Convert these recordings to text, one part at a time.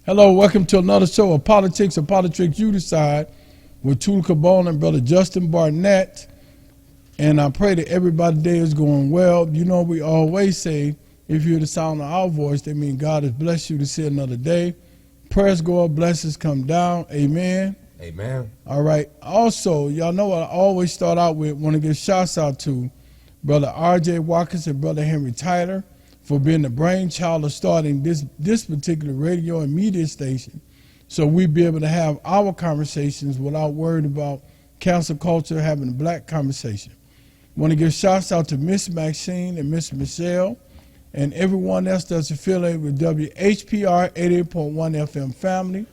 Hello, welcome to another show of Politics or Politricks You Decide with Tula Cabone and Brother Justin Barnett. And I pray that everybody's day is going well. You know, we always say, if you hear the sound of our voice, that means God has blessed you to see another day. Prayers go up, blessings come down. Amen. Amen. All right. Also, y'all know what I always start out with, want to give shouts out to Brother R.J. Watkins and Brother Henry Tyler for being the brainchild of starting this particular radio and media station, so we be able to have our conversations without worrying about cancel culture, having a black conversation. Want to give shouts out to Miss Maxine and Miss Michelle and everyone else that's affiliated with WHPR 88.1 FM family.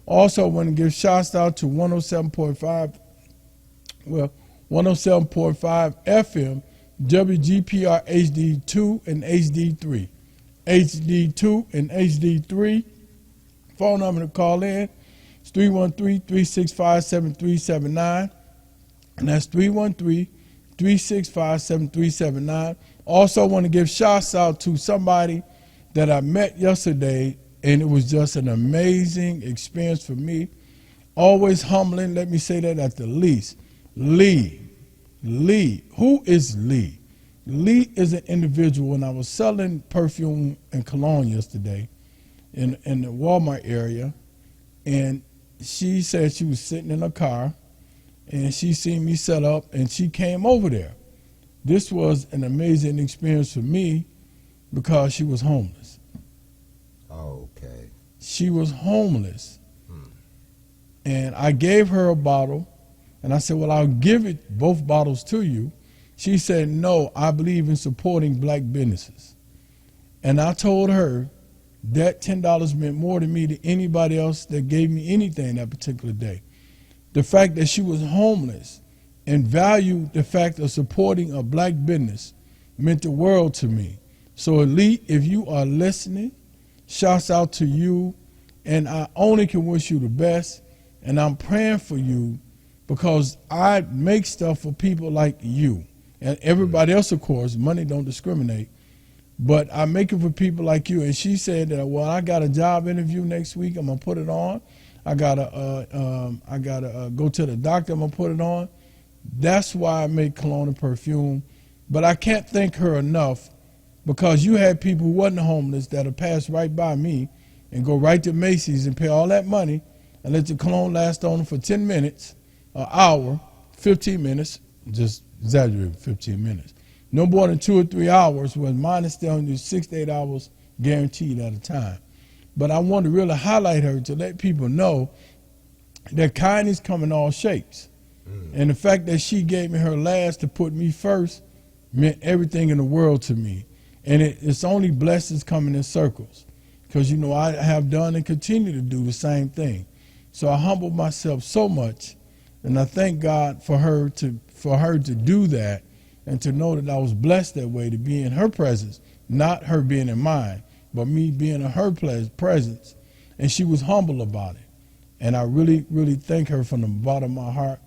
Also want to give shouts out to 107.5 FM WGPR HD2 and HD3. HD2 and HD3. Phone number to call in is 313-365-7379. And that's 313-365-7379. Also want to give shouts out to somebody that I met yesterday, and it was just an amazing experience for me. Always humbling, let me say that at the least. Lee. Who is Lee? Lee is an individual, and I was selling perfume and cologne yesterday in the Walmart area, and she said she was sitting in her car, and she seen me set up, and she came over there. This was an amazing experience for me because she was homeless. Oh, okay. She was homeless, and I gave her a bottle. And I said, well, I'll give it both bottles to you. She said, no, I believe in supporting black businesses. And I told her that $10 meant more to me than anybody else that gave me anything that particular day. The fact that she was homeless and valued the fact of supporting a black business meant the world to me. So, Elite, if you are listening, shouts out to you. And I only can wish you the best. And I'm praying for you, because I make stuff for people like you and everybody else, of course. Money don't discriminate, but I make it for people like you. And she said that, well, I got a job interview next week. I'm gonna put it on. I gotta go to the doctor. I'm gonna put it on. That's why I make cologne and perfume. But I can't thank her enough, because you had people who wasn't homeless that'll pass right by me and go right to Macy's and pay all that money and let the cologne last on them for 10 minutes. An hour, 15 minutes, just exaggerate 15 minutes. No more than 2 or 3 hours, when mine is still only 6 to 8 hours guaranteed at a time. But I want to really highlight her to let people know that kindness come in all shapes. And the fact that she gave me her last to put me first meant everything in the world to me. And it's only blessings coming in circles, because, you know, I have done and continue to do the same thing. So I humble myself so much. And I thank God for her to do that, and to know that I was blessed that way, to be in her presence, not her being in mine, but me being in her presence. And she was humble about it. And I really, really thank her from the bottom of my heart.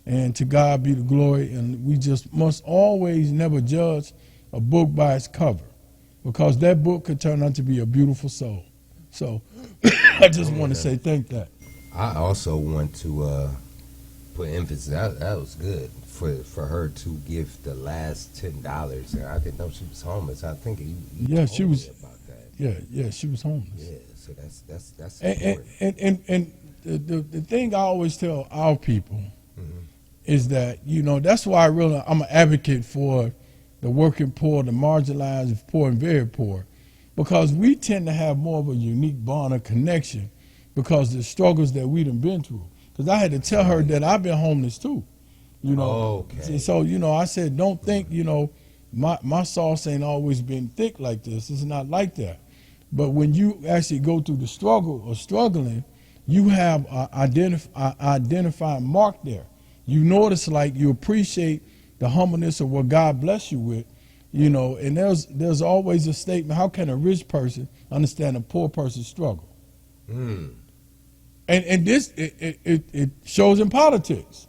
And to God be the glory. And we just must always never judge a book by its cover, because that book could turn out to be a beautiful soul. So I just want to say thank that. I also want to put emphasis. That was good for her to give the last $10, and I didn't know she was homeless. I think you she told was me about that. Yeah, she was homeless. Yeah, so that's and the thing I always tell our people is that, you know, that's why I'm an advocate for the working poor, the marginalized, poor and very poor, because we tend to have more of a unique bond or connection because of the struggles that we done been through. Because I had to tell her that I've been homeless too, you know. Okay. So, you know, I said, don't think, you know, my sauce ain't always been thick like this. It's not like that. But when you actually go through the struggle or struggling, you have an identifying mark there. You know what it's like. You appreciate the humbleness of what God bless you with, you know. And there's always a statement: how can a rich person understand a poor person's struggle? And this, it shows in politics.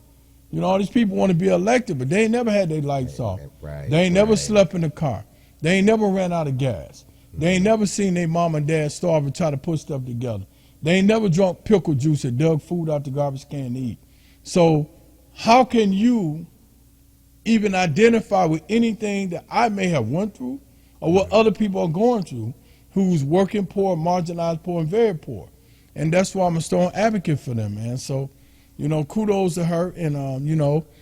You know, all these people want to be elected, but they ain't never had their lights off. Right, they ain't never slept in a car. They ain't never ran out of gas. They ain't never seen their mom and dad starve and try to put stuff together. They ain't never drunk pickle juice or dug food out the garbage can to eat. So how can you even identify with anything that I may have went through or what other people are going through who's working poor, marginalized poor, and very poor? And that's why I'm a strong advocate for them, man. So, kudos to her. And,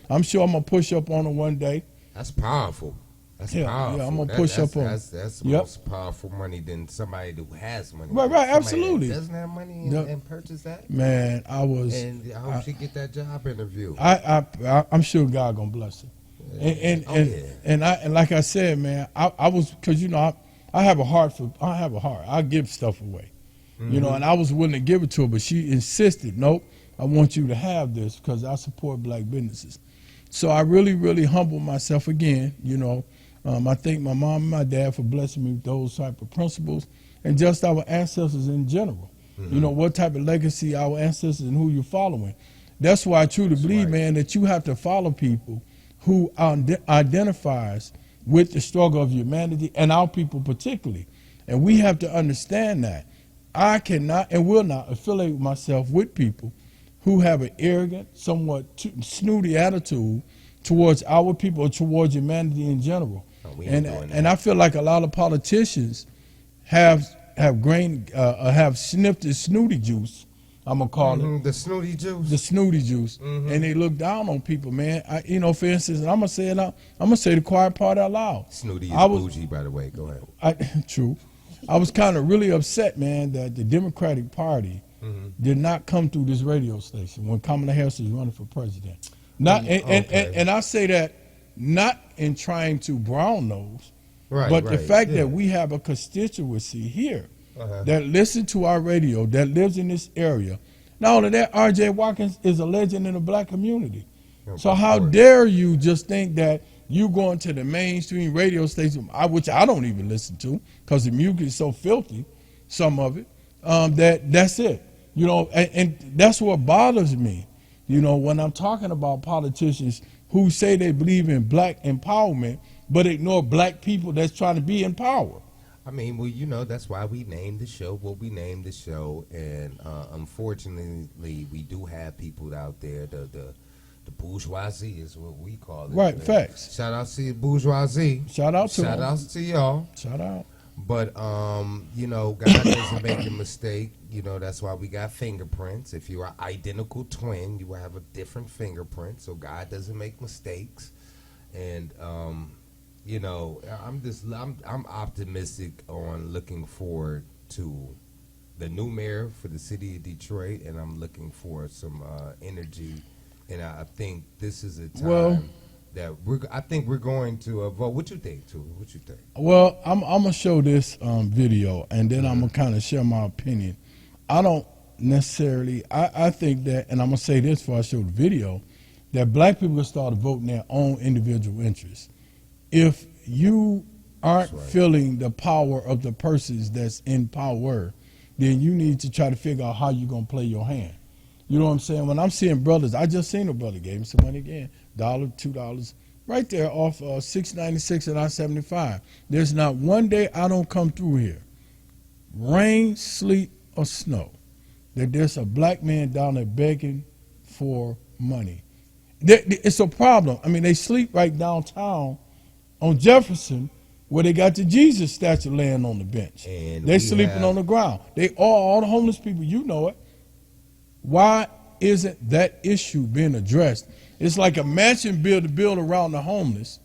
I'm sure I'm going to push up on her one day. That's powerful. That's powerful. Yeah, I'm going to push up on her. That's most powerful money than somebody who has money. Right, absolutely. Doesn't have money and purchase that? Man, I hope she get that job interview. I'm sure God going to bless her. And like I said, man, I was, because I have a heart. I give stuff away, and I was willing to give it to her, but she insisted, nope, I want you to have this because I support black businesses. So I really, really humbled myself again. I thank my mom and my dad for blessing me with those type of principles and just our ancestors in general. What type of legacy our ancestors and who you're following. That's why I truly believe, man, that you have to follow people who identifies with the struggle of humanity and our people particularly. And we have to understand that. I cannot and will not affiliate myself with people who have an arrogant, somewhat snooty attitude towards our people or towards humanity in general. And I feel like a lot of politicians have sniffed the snooty juice, I'm going to call it. The snooty juice? The snooty juice. And they look down on people, man. For instance, I'm going to say it out. I'm going to say the quiet part out loud. Snooty is bougie, by the way. Go ahead. True. I was kind of really upset, man, that the Democratic Party did not come through this radio station when Kamala Harris was running for president. And I say that not in trying to brown nose, but the fact that we have a constituency here that listen to our radio, that lives in this area. Not only that, R.J. Watkins is a legend in the black community. So how dare you just think that you going to the mainstream radio station, which I don't even listen to because the music is so filthy, some of it, that's it. And that's what bothers me, when I'm talking about politicians who say they believe in black empowerment, but ignore black people that's trying to be in power. I mean, well, that's why we named the show what we named the show. And unfortunately, we do have people out there, the bourgeoisie is what we call it. Right, facts. Shout out to the bourgeoisie. Shout out to y'all. Shout out. But, God doesn't make a mistake. That's why we got fingerprints. If you're an identical twin, you will have a different fingerprint. So God doesn't make mistakes. And, I'm optimistic on looking forward to the new mayor for the city of Detroit. And I'm looking for some energy. And I think this is a time that we're going to vote. What you think, too? What you think? Well, I'm gonna show this video, and then I'm gonna kind of share my opinion. I don't necessarily. I think that, and I'm gonna say this before I show the video, that black people will start voting their own individual interests. If you aren't feeling the power of the persons that's in power, then you need to try to figure out how you're gonna play your hand. You know what I'm saying? When I'm seeing brothers, I just seen a brother gave me some money again, $1, $2, right there off 696 and I-75. There's not one day I don't come through here, rain, sleet, or snow, that there's a black man down there begging for money. It's a problem. I mean, they sleep right downtown on Jefferson where they got the Jesus statue laying on the bench. And they're sleeping on the ground. All the homeless people, you know it. Why isn't that issue being addressed? It's like a mansion built around the homeless,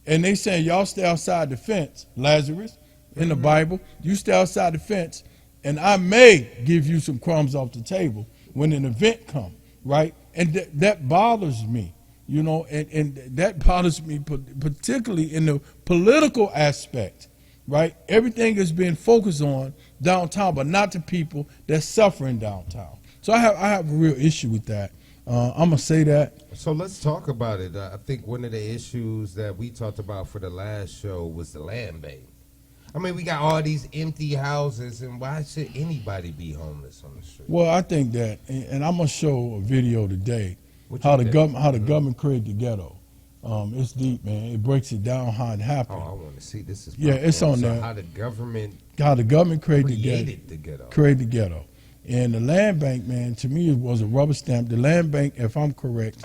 and they saying, y'all stay outside the fence, Lazarus, in the Bible. You stay outside the fence, and I may give you some crumbs off the table when an event comes, right? And that bothers me, and that bothers me particularly in the political aspect, right? Everything is being focused on downtown, but not the people that's suffering downtown. So I have a real issue with that. I'm going to say that. So let's talk about it. I think one of the issues that we talked about for the last show was the land bank. I mean, we got all these empty houses, and why should anybody be homeless on the street? Well, I think that, and I'm going to show a video today, how the government created the ghetto. It's deep, man. It breaks it down how it happened. Oh, I want to see this. Is it's on there. How the government created the ghetto. Created the ghetto. And the land bank, man, to me, it was a rubber stamp. The land bank, if I'm correct,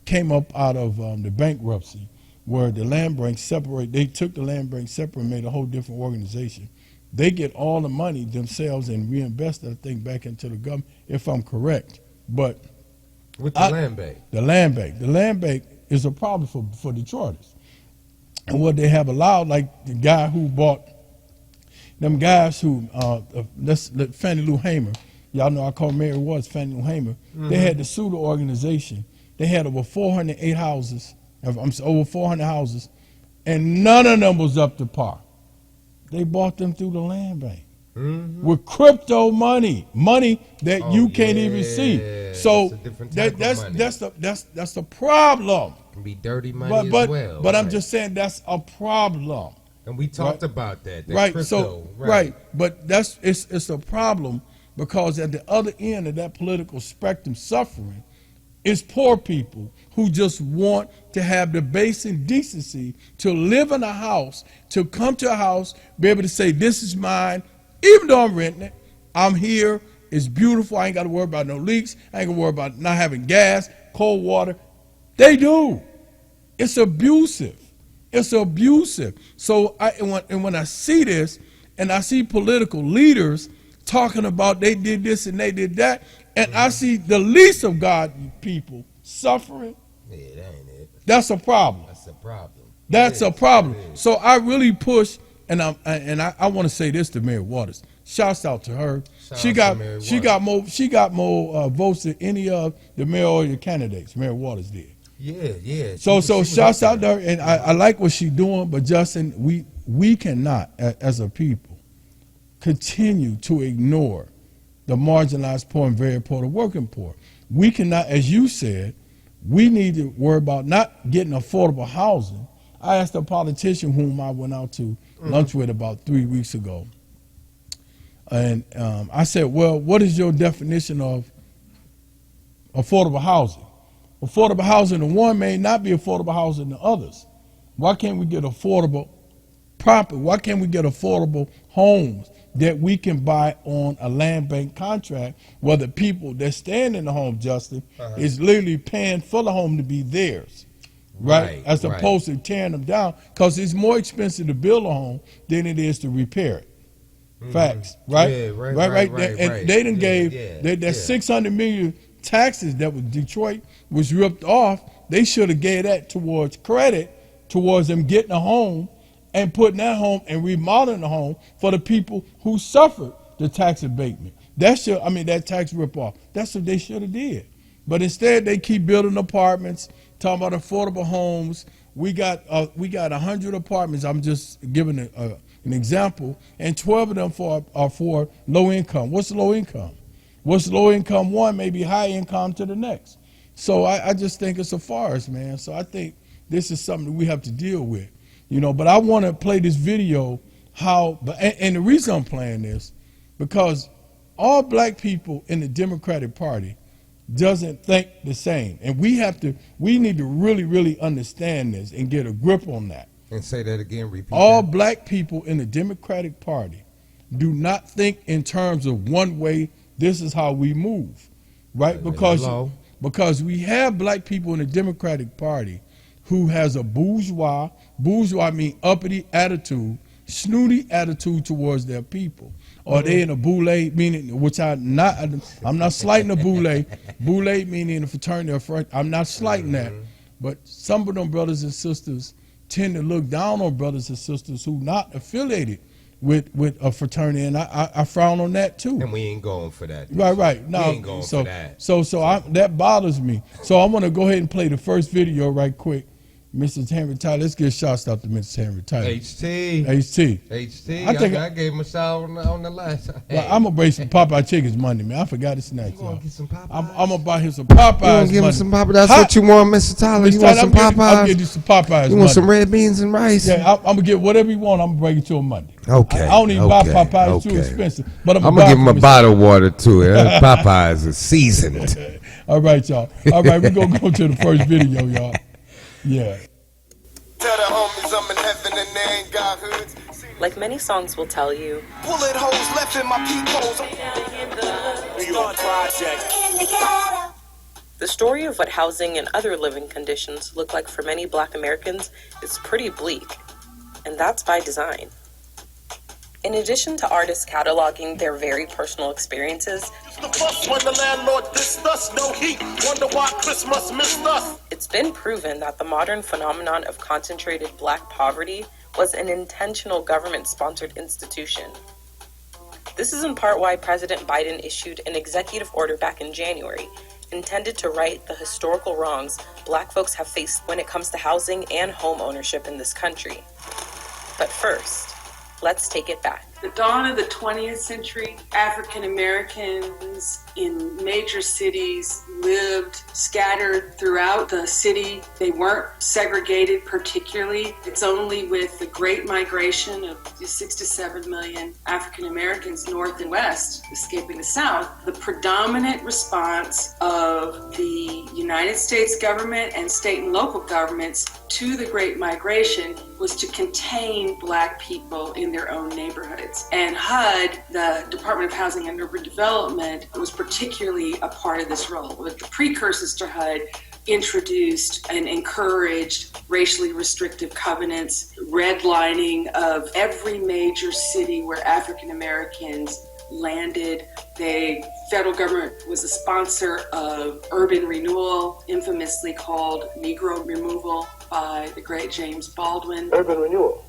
came up out of the bankruptcy, where the land bank separate. They took the land bank separate and made a whole different organization. They get all the money themselves and reinvest that thing back into the government, if I'm correct. But with the land bank, the land bank is a problem for Detroiters. And what they have allowed, like the guy who bought them guys who, Fannie Lou Hamer, y'all know I call Mary Watts Fannie Lou Hamer. They had to sue the organization. They had over 408 houses, over 400 houses, and none of them was up to par. They bought them through the land bank with crypto money that you can't even see. So that's the problem. It can be dirty money as well. But I'm just saying that's a problem. And we talked about that. Right. Crypto, So right. But it's a problem, because at the other end of that political spectrum suffering is poor people who just want to have the basic decency to live in a house, to come to a house, be able to say, this is mine, even though I'm renting it. I'm here. It's beautiful. I ain't got to worry about no leaks. I ain't got to worry about not having gas, cold water. They do. It's abusive. It's abusive. So when I see this, and I see political leaders talking about they did this and they did that, and I see the least of God people suffering, yeah, that ain't it. That's a problem. That's a problem. That's a problem. So I really push, and I want to say this to Mary Waters. Shouts out to her. She got more votes than any of the mayoral candidates. Mary Waters did. Yeah. So shouts out to her, and I like what she's doing. But Justin, we cannot, as a people, continue to ignore the marginalized poor and very poor, the working poor. We cannot, as you said, we need to worry about not getting affordable housing. I asked a politician whom I went out to lunch with about 3 weeks ago, and I said, well, what is your definition of affordable housing? Affordable housing to one may not be affordable housing to others. Why can't we get affordable property? Why can't we get affordable homes that we can buy on a land bank contract, where the people that stand in the home, Justin, is literally paying for the home to be theirs, right? As opposed to tearing them down, because it's more expensive to build a home than it is to repair it. Facts, right? Yeah, right. And they done gave that 600 million taxes that was Detroit was ripped off. They should have gave that towards credit, towards them getting a home and putting that home and remodeling the home for the people who suffered the tax abatement. That tax rip-off. That's what they should have did. But instead, they keep building apartments, talking about affordable homes. We got 100 apartments. I'm just giving an example, and 12 of them are for low income. What's low income? What's low income one may be high income to the next. So I just think it's a farce, man. So I think this is something that we have to deal with. But I want to play this video, and the reason I'm playing this, because all black people in the Democratic Party doesn't think the same. And we need to really, really understand this and get a grip on that. And say that again, repeat all that. Black people in the Democratic Party do not think in terms of one way, this is how we move, right? Because we have black people in the Democratic Party who has a bourgeois mean uppity attitude, snooty attitude towards their people. Or they in a boule, meaning, which I'm not slighting a boule. Boule meaning a fraternity or friend. I'm not slighting that. But some of them brothers and sisters tend to look down on brothers and sisters who not affiliated with a fraternity, and I frown on that too. And we ain't going for that. Right. No, we ain't going for that. So that bothers me. So I'm gonna go ahead and play the first video right quick. Mrs. Henry Tyler, let's get shots out to Mrs. Henry Tyler. HT. I gave him a shout on the last. Well, I'm gonna bring some Popeye chickens Monday, man. I forgot it's next. You gonna get some Popeyes? I'm gonna buy him some Popeyes. You gonna give him some Popeyes? That's what you want, Mr. Tyler. You want some Popeyes? I'll get you some Popeyes. You want some red beans and rice? Yeah, I'm gonna get whatever you want. I'm gonna bring it to him Monday. Okay. I don't even buy Popeyes, too expensive. But I'm gonna give him a bottle of water too. Popeyes is seasoned. All right, y'all. All right, we're gonna go to the first video, y'all. Yeah. Tell the homies I'm in heaven and they ain't got hoods. Like many songs will tell you, Bullet holes left in my peepholes. down in the New York project. The story of what housing and other living conditions look like for many Black Americans is pretty bleak, and that's by design. In addition to artists cataloging their very personal experiences, The fuss when the landlord dissed us, no heat. Wonder why Christmas missed us. it's been proven that the modern phenomenon of concentrated Black poverty was an intentional government-sponsored institution. This is in part why President Biden issued an executive order back in January, intended to right the historical wrongs Black folks have faced when it comes to housing and home ownership in this country. But first, let's take it back. The dawn of the 20th century, African Americans in major cities lived scattered throughout the city. They weren't segregated particularly. It's only with the Great Migration of 6 to 7 million African Americans north and west escaping the South, the predominant response of the United States government and state and local governments to the Great Migration was to contain Black people in their own neighborhoods. And HUD, the Department of Housing and Urban Development, was particularly a part of this role. But the precursors to HUD introduced and encouraged racially restrictive covenants, redlining of every major city where African Americans landed. The federal government was a sponsor of urban renewal, infamously called Negro removal by the great James Baldwin. Urban renewal,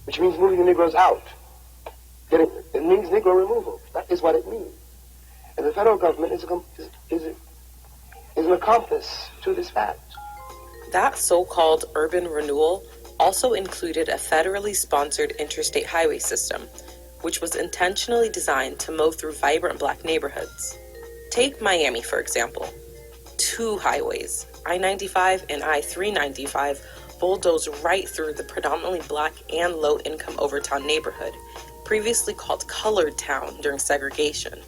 which means moving the Negroes out. It means Negro removal. That is what it means. And the federal government is an accomplice to this fact. That so-called urban renewal also included a federally sponsored interstate highway system, which was intentionally designed to mow through vibrant Black neighborhoods. Take Miami, for example. 2 highways, I-95 and I-395, bulldoze right through the predominantly Black and low-income Overtown neighborhood, previously called Colored Town during segregation.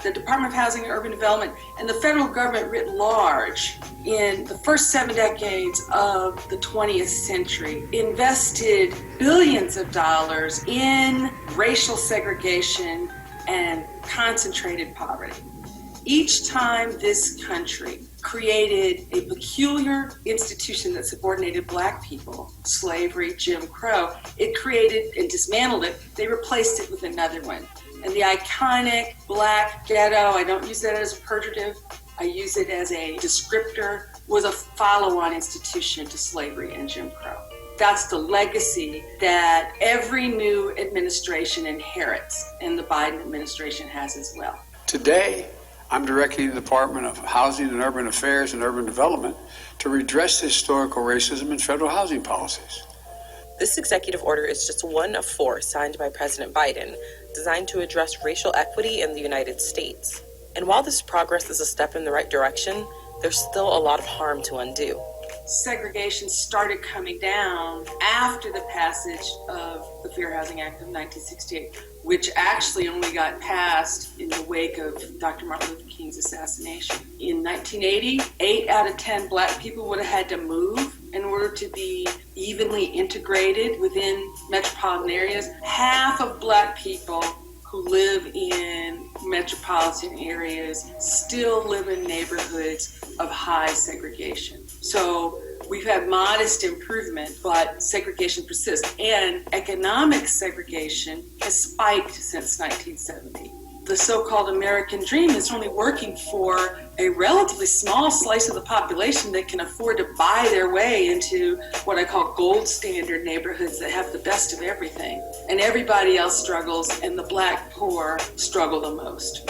The Department of Housing and Urban Development and the federal government writ large in the first 7 decades of the 20th century invested billions of dollars in racial segregation and concentrated poverty. Each time this country created a peculiar institution that subordinated Black people, slavery, Jim Crow, it created and dismantled it. They replaced it with another one. And the iconic Black ghetto, I don't use that as a pejorative, I use it as a descriptor, was a follow-on institution to slavery and Jim Crow. That's the legacy that every new administration inherits, and the Biden administration has as well. Today, I'm directing the Department of Housing and Urban Affairs and Urban Development to redress historical racism in federal housing policies. This executive order is just one of 4 signed by President Biden, designed to address racial equity in the United States. And while this progress is a step in the right direction, there's still a lot of harm to undo. Segregation started coming down after the passage of the Fair Housing Act of 1968, which actually only got passed in the wake of Dr. Martin Luther King's assassination. In 1980, 8 out of 10 Black people would have had to move in order to be evenly integrated within metropolitan areas. Half of Black people who live in metropolitan areas still live in neighborhoods of high segregation. So we've had modest improvement, but segregation persists. And economic segregation has spiked since 1970. The so-called American dream is only working for a relatively small slice of the population that can afford to buy their way into what I call gold standard neighborhoods that have the best of everything. And everybody else struggles, and the Black poor struggle the most.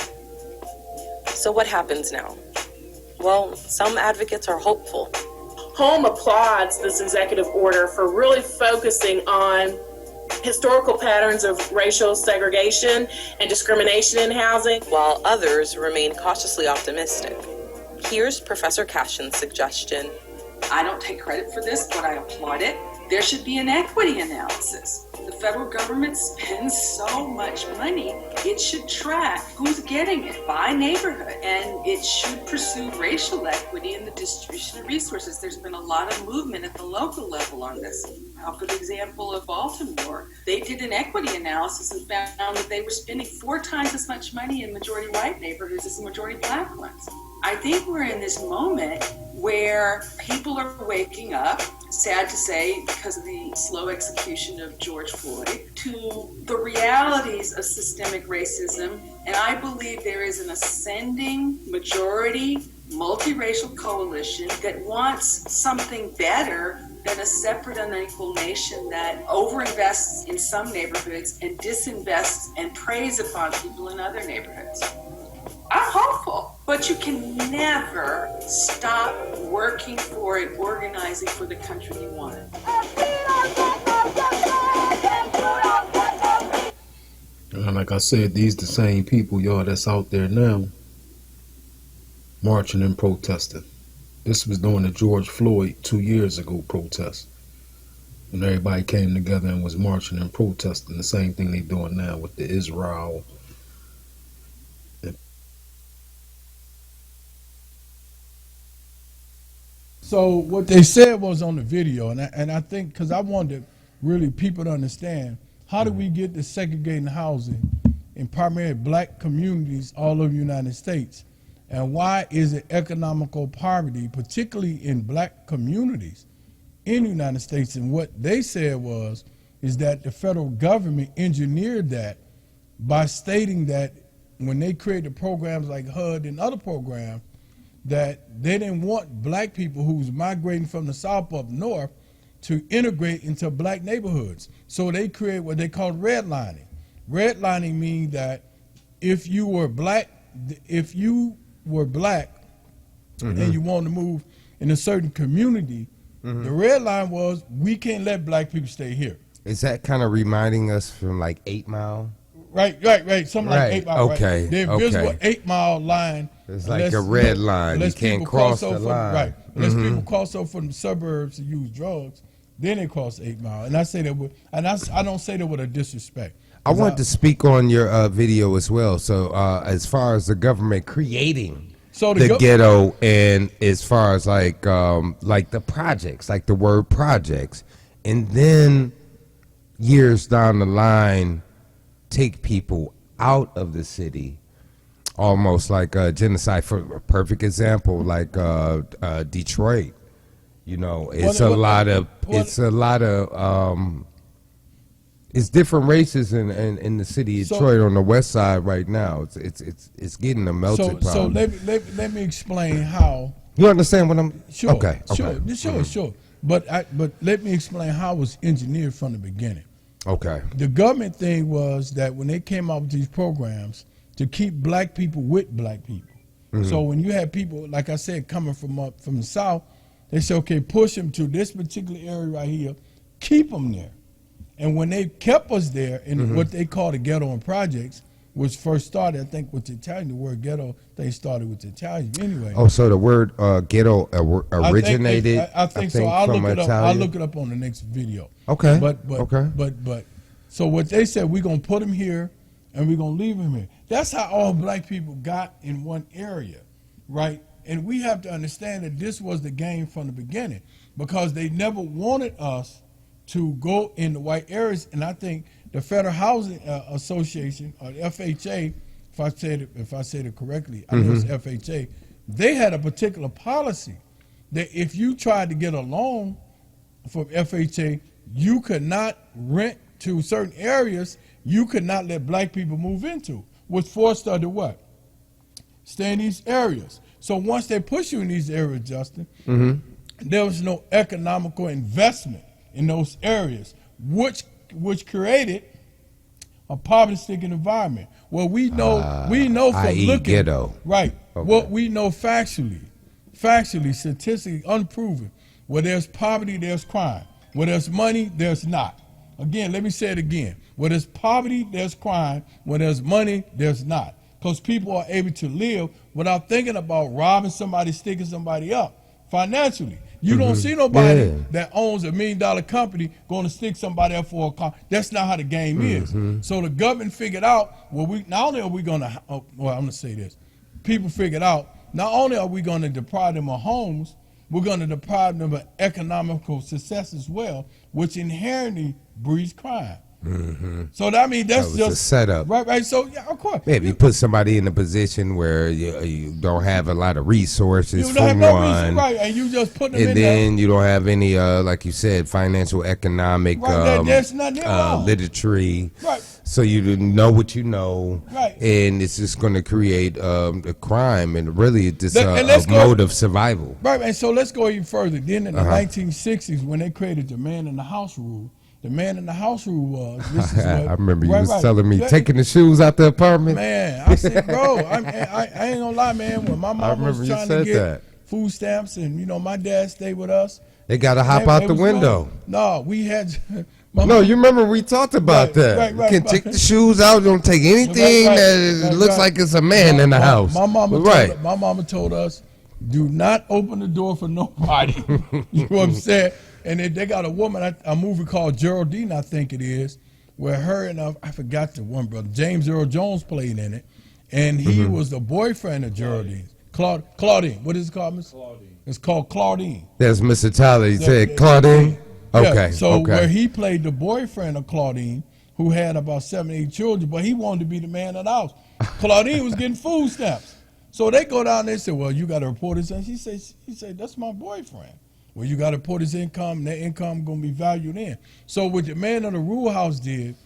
So what happens now? Well, some advocates are hopeful. Home applauds this executive order for really focusing on historical patterns of racial segregation and discrimination in housing, while others remain cautiously optimistic. Here's Professor Cashin's suggestion. I don't take credit for this, but I applaud it. there should be an equity analysis. The federal government spends so much money, it should track who's getting it by neighborhood, and it should pursue racial equity in the distribution of resources. There's been a lot of movement at the local level on this. For the example of Baltimore, they did an equity analysis and found that they were spending 4 times as much money in majority white neighborhoods as the majority black ones. I think we're in this moment where people are waking up, sad to say, because of the slow execution of George Floyd, to the realities of systemic racism. And I believe there is an ascending majority multiracial coalition that wants something better than a separate unequal nation that overinvests in some neighborhoods and disinvests and preys upon people in other neighborhoods. I'm hopeful, but you can never stop working for and organizing for the country you want. And like I said, these the same people, y'all, that's out there now marching and protesting. This was during the George Floyd 2 years ago protest, when everybody came together and was marching and protesting. The same thing they doing now with the Israel. So what they said was on the video, and I think, because I wanted really people to understand, how do we get to segregating housing in primarily black communities all over the United States? And why is it economical poverty, particularly in black communities in the United States? And what they said is that the federal government engineered that by stating that when they created programs like HUD and other programs, that they didn't want black people who was migrating from the South up north to integrate into black neighborhoods. So they created what they called redlining. Redlining means that if you were black and you want to move in a certain community, the red line was, we can't let black people stay here. Is that kind of reminding us from like 8 Mile? Right. Something like 8 Mile. Okay. Right? The invisible 8 Mile line. It's like a red line. You can't cross the line. Right. Unless people cross over from the suburbs to use drugs, then they cross 8 Mile. And I say that with, I don't say that with a disrespect. I want to speak on your video as well. So as far as the government creating the ghetto, and as far as like the projects, like the word projects, and then years down the line, take people out of the city, almost like genocide. For a perfect example, like Detroit. You know, it's it's different races in the city of Detroit on the west side right now. It's getting a melting pot. So let me explain how. You understand what I'm? Sure. Okay. Sure. But let me explain how it was engineered from the beginning. Okay. The government thing was that when they came out with these programs to keep black people with black people. So when you had people, like I said, coming from the South, they said, okay, push them to this particular area right here, keep them there. And when they kept us there in what they call the ghetto and projects, which first started, I think, with the Italian, the word ghetto, they started with the Italian anyway. Oh, so the word ghetto originated, I think so. I'll look it up on the next video. Okay. But so what they said, we're going to put them here and we're going to leave them here. That's how all black people got in one area, right? And we have to understand that this was the game from the beginning, because they never wanted us to go in the white areas. And I think the Federal Housing Association, or the FHA, if I said it correctly, I know it's FHA, they had a particular policy that if you tried to get a loan from FHA, you could not rent to certain areas you could not let black people move into, which forced us to what? Stay in these areas. So once they push you in these areas, Justin, there was no economical investment in those areas, which created a poverty-stricken environment. Well, we know from looking ghetto. Right. Okay. What we know factually, statistically unproven. Where there's poverty, there's crime. Where there's money, there's not. Again, let me say it again. Where there's poverty, there's crime. Where there's money, there's not. Because people are able to live without thinking about robbing somebody, sticking somebody up financially. You don't see nobody Yeah. that owns $1 million company going to stick somebody up for a car. That's not how the game is. So the government figured out, well, we not only are we going to, well, I'm going to say this. People figured out, not only are we going to deprive them of homes, we're going to deprive them of economical success as well, which inherently breeds crime. So that, I mean, that's That was just a setup. right. So yeah, of course, Maybe you put somebody in a position where you don't have a lot of resources you for don't have no reason, one, right? And you just put them and in then you don't have any, like you said, financial, economic Right, there's nothing wrong. literature. Right. So you didn't know what you know, Right. and it's just going to create a crime, and really just And a let's go- mode of survival. Right, and so let's go even further. Then in the 1960s, when they created the man in the house rule, the man in the house rule was, this is what, I remember you right, was right. telling me Yeah, taking the shoes out the apartment. Man, I said, bro, I ain't gonna lie, man. When my mom was remember you trying to said get that. food stamps, and my dad stayed with us. They got to hop man, out it the was window. fun. No, we had. my No, mom- you remember we talked about that. right, you can right. take the shoes out. Don't take anything Right, that looks right. like it's a man in the house. My mama, right? my mama told us, do not open the door for nobody. You know what I'm saying? And they got a woman, a movie called Geraldine, I think it is, where her and I forgot the one brother, James Earl Jones played in it, and he was the boyfriend of Geraldine. Claudine. What is it called, Miss? Claudine. It's called Claudine. That's Mr. Tyler. He said Claudine. Yeah, Okay. so okay. where he played the boyfriend of Claudine, who had about 7, 8 children, but he wanted to be the man of the house. Claudine was getting food stamps. So they go down there and say, well, you got to report his income. He said, that's my boyfriend. Well, you got to report his income, and that income going to be valued in. So what the man of the rule house did,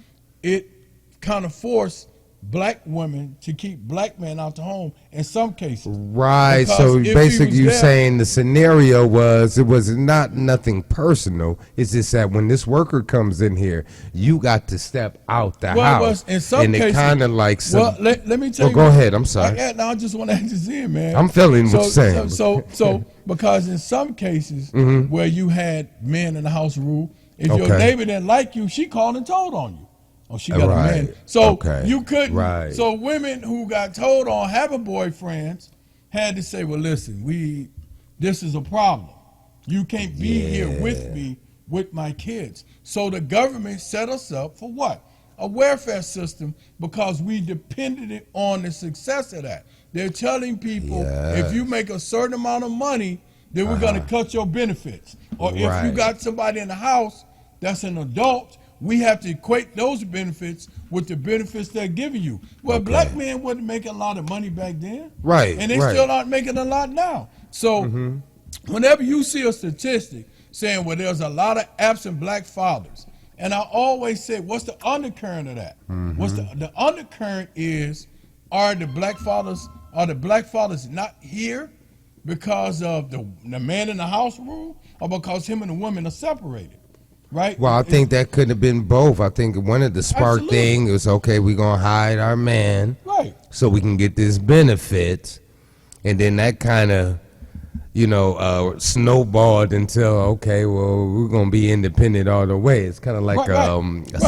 it kind of forced black women to keep black men out the home in some cases. Right. Because So if he basically, was you're there- saying the scenario was it was not nothing personal. It's just that when this worker comes in here, you got to step out the house. In some and cases, it kind of like. well, let me tell you. Go ahead. I'm sorry. I just want to add this in, man. I'm feeling what you're saying. So because in some cases where you had men in the house rule, if your Okay. neighbor didn't like you, she called and told on you. Oh, she got a Right. man. So Okay. you couldn't. Right. So women who got told on having boyfriends had to say, well, listen, this is a problem. You can't be here with me, with my kids. So the government set us up for what? A welfare system, because we depended on the success of that. They're telling people, if you make a certain amount of money, then we're going to cut your benefits. Or if you Right. got somebody in the house that's an adult, we have to equate those benefits with the benefits they're giving you. Well, black men wasn't making a lot of money back then. Right, And they right. still aren't making a lot now. So whenever you see a statistic saying, well, there's a lot of absent black fathers, and I always say, what's the undercurrent of that? What's the undercurrent is, are the black fathers not here because of the man in the house rule, or because him and the women are separated? Right? Well, I think that could have been both. I think one of the spark Absolutely. thing was, okay, we're going to hide our man Right. so we can get this benefit. And then that kind of, snowballed until, okay, well, we're going to be independent all the way. It's kind of like a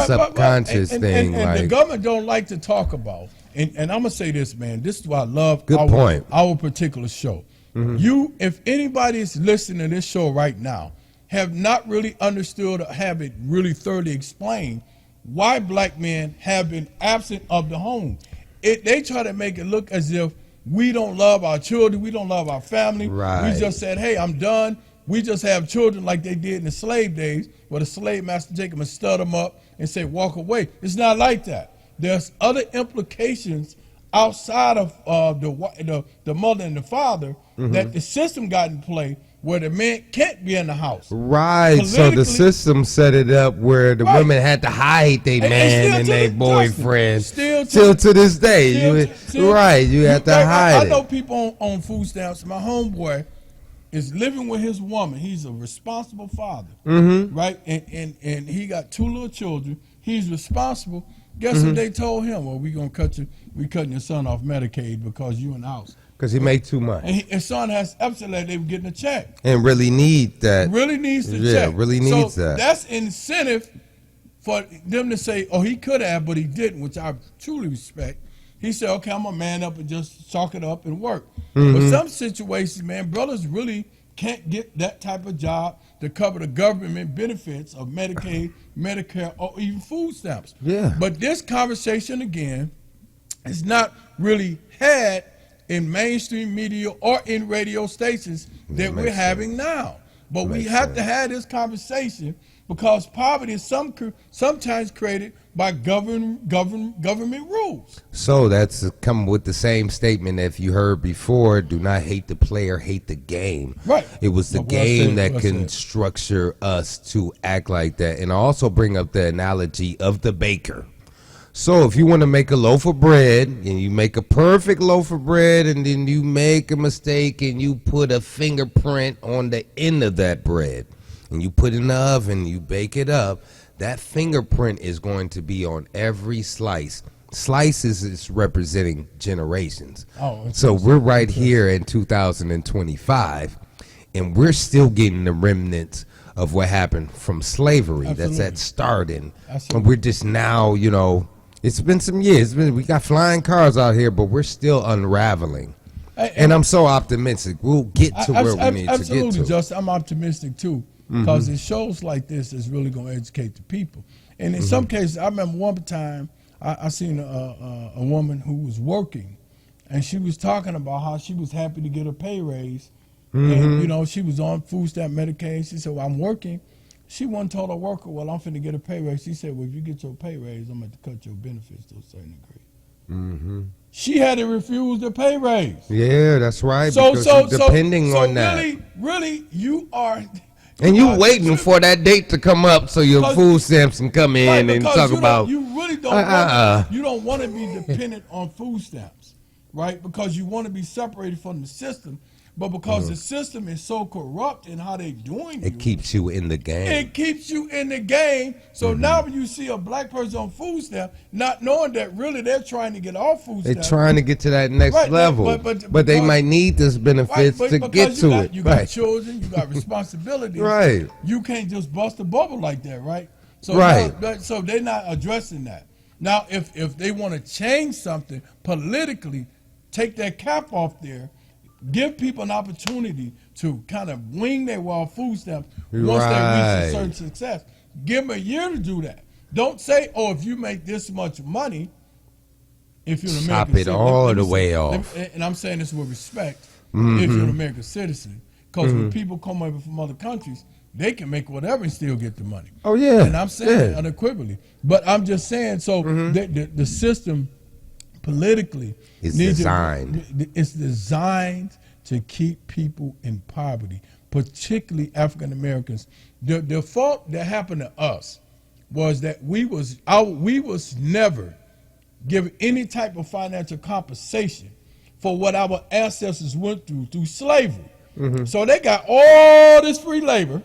subconscious thing. And like, the government don't like to talk about, and I'm going to say this, man, this is why I love Good point. our particular show. If anybody is listening to this show right now, have not really understood or have it really thoroughly explained why black men have been absent of the home. They try to make it look as if we don't love our children, we don't love our family. Right. We just said, hey, I'm done. We just have children like they did in the slave days, where the slave master take them and stud them up and say, walk away. It's not like that. There's other implications outside of the mother and the father that the system got in play, where the man can't be in the house. right. So the Politically- system set it up where the Right. women had to hide their And man still and to their this- boyfriend. still to this day. You have to hide I know it. people on food stamps. My homeboy is living with his woman. He's a responsible father, right? And he got 2 little children. He's responsible. Guess what they told him? Well, we cutting your son off Medicaid because you in the house. Because he make too much. And his son has absolutely, they were getting a check. And really need that. Really needs the Yeah, check. really needs so that. That's incentive for them to say, oh, he could have, but he didn't, which I truly respect. He said, okay, I'm going to man up and just chalk it up and work. But some situations, man, brothers really can't get that type of job to cover the government benefits of Medicaid, Medicare, or even food stamps. Yeah. But this conversation, again, is not really had in mainstream media or in radio stations that we're having now. But we have to have this conversation because poverty is sometimes created by government rules. So that's come with the same statement that you heard before: do not hate the player, hate the game. Right. It was the game that can structure us to act like that. And I also bring up the analogy of the baker. So if you want to make a loaf of bread and you make a perfect loaf of bread and then you make a mistake and you put a fingerprint on the end of that bread and you put it in the oven, you bake it up, that fingerprint is going to be on every slice. Slices is representing generations. So we're right here in 2025 and we're still getting the remnants of what happened from slavery. Absolutely. That's at starting. Absolutely. And we're just now, you know, it's been some years. We got flying cars out here, but we're still unraveling. And I'm so optimistic. We'll get to where we need to get to. Absolutely, Justin. I'm optimistic, too, because it shows like this is really going to educate the people. And in some cases, I remember one time I seen a woman who was working, and she was talking about how she was happy to get a pay raise. And, you know, she was on food stamp Medicaid. She said, well, I'm working. She once told her worker, well, I'm finna get a pay raise. She said, well, if you get your pay raise, I'm going to cut your benefits to a certain degree. She had to refuse the pay raise. Yeah, that's right. Because you're depending on that. Really, you are. And you waiting for that date to come up so your food stamps can come in and talk about. You really don't. You don't want to be dependent on food stamps, right? Because you want to be separated from the system. But because the system is so corrupt in how they're doing it keeps you in the game. It keeps you in the game. So now when you see a black person on food stamp, not knowing that really they're trying to get off food stamp. They're trying to get to that next level. But they might need this benefits to get to it. You got children, you got responsibilities. Right. You can't just bust a bubble like that, right? So so they're not addressing that. Now, if they want to change something politically, take that cap off there. Give people an opportunity to kind of wing their wild food stamps once they reach a certain success. Give them a year to do that. Don't say, oh, if you make this much money, if you're an American citizen. Chop it all the way off. And I'm saying this with respect, if you're an American citizen. Because when people come over from other countries, they can make whatever and still get the money. Oh, yeah. And I'm saying it unequivocally. But I'm just saying, so the system politically it's designed. It's designed to keep people in poverty, particularly African Americans. The fault that happened to us was that we was never given any type of financial compensation for what our ancestors went through slavery. So they got all this free labor.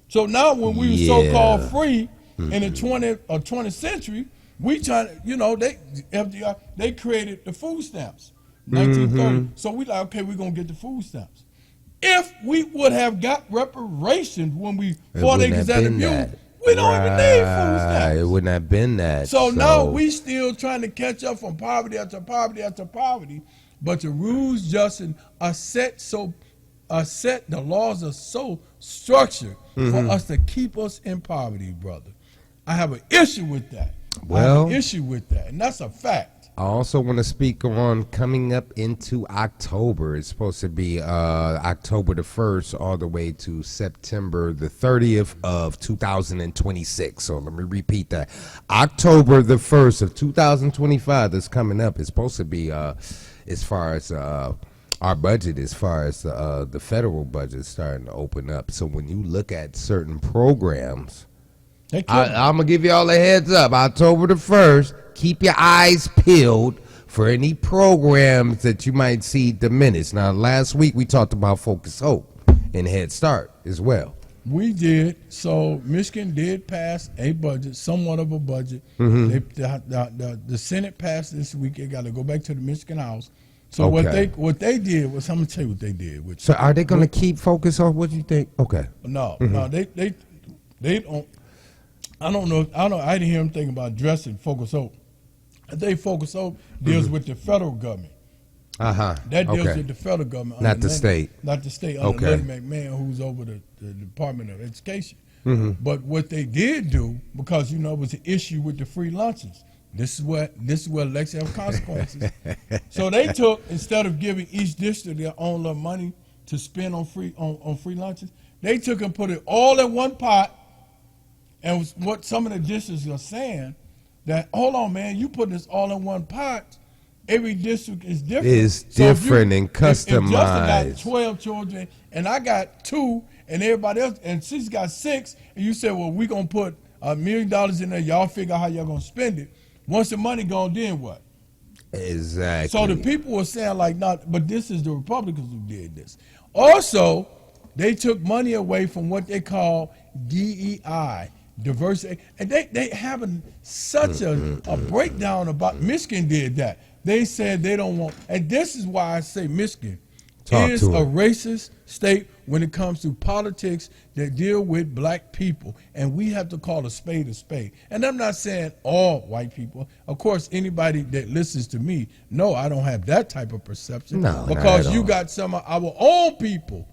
So now when we were so-called free in the 20th century, we trying to, you know, FDR, they created the food stamps, 1930. So we like, okay, we're gonna get the food stamps. If we would have got reparations when we fought against that abuse, we don't even need food stamps. It wouldn't have been that. So now we still trying to catch up from poverty after poverty after poverty, but the rules, Justin, are set. The laws are so structured for us to keep us in poverty, brother. I have an issue with that. Well, and that's a fact. I also want to speak on coming up into October. It's supposed to be October the 1st all the way to September the 30th of 2026. So let me repeat that. October the 1st of 2025 that's coming up is supposed to be as far as our budget, as far as the federal budget starting to open up. So when you look at certain programs, I'm going to give you all a heads up. October the 1st, keep your eyes peeled for any programs that you might see diminish. Now, last week we talked about Focus Hope and Head Start as well. We did. So Michigan did pass a budget, somewhat of a budget. The Senate passed this week. It got to go back to the Michigan House. So what they did was, I'm going to tell you what they did. So are they going to keep Focus Hope? What do you think? Okay. No, they don't. I don't know. I didn't hear him thinking about addressing Focus Hope. I think Focus Hope deals with the federal government. That deals Okay. with the federal government, Not under the state. Not the state under Okay. Lenny McMahon, who's over the Department of Education. Mhm. But what they did do, because it was an issue with the free lunches. This is where elections have consequences. So they took, instead of giving each district their own little money to spend on free lunches, they took and put it all in one pot. And what some of the districts are saying, that hold on, man, you put this all in one pot. Every district is different. Is So if different and If Justin got customized. 12 children and I got 2 and everybody else, and she's got 6, and you say, well, we're going to put $1 million in there, y'all figure out how y'all going to spend it. Once the money gone, then what? Exactly. So the people were saying like, not, but this is the Republicans who did this. Also, they took money away from what they call DEI, diversity, and they having such a breakdown about Michigan did that. They said they don't want, and this is why I say Michigan Talk is to a it. racist state when it comes to politics that deal with black people, and we have to call a spade a spade. And I'm not saying all white people. Of course, anybody that listens to me, no, I don't have that type of perception. No, not because at you all. got some of our own people,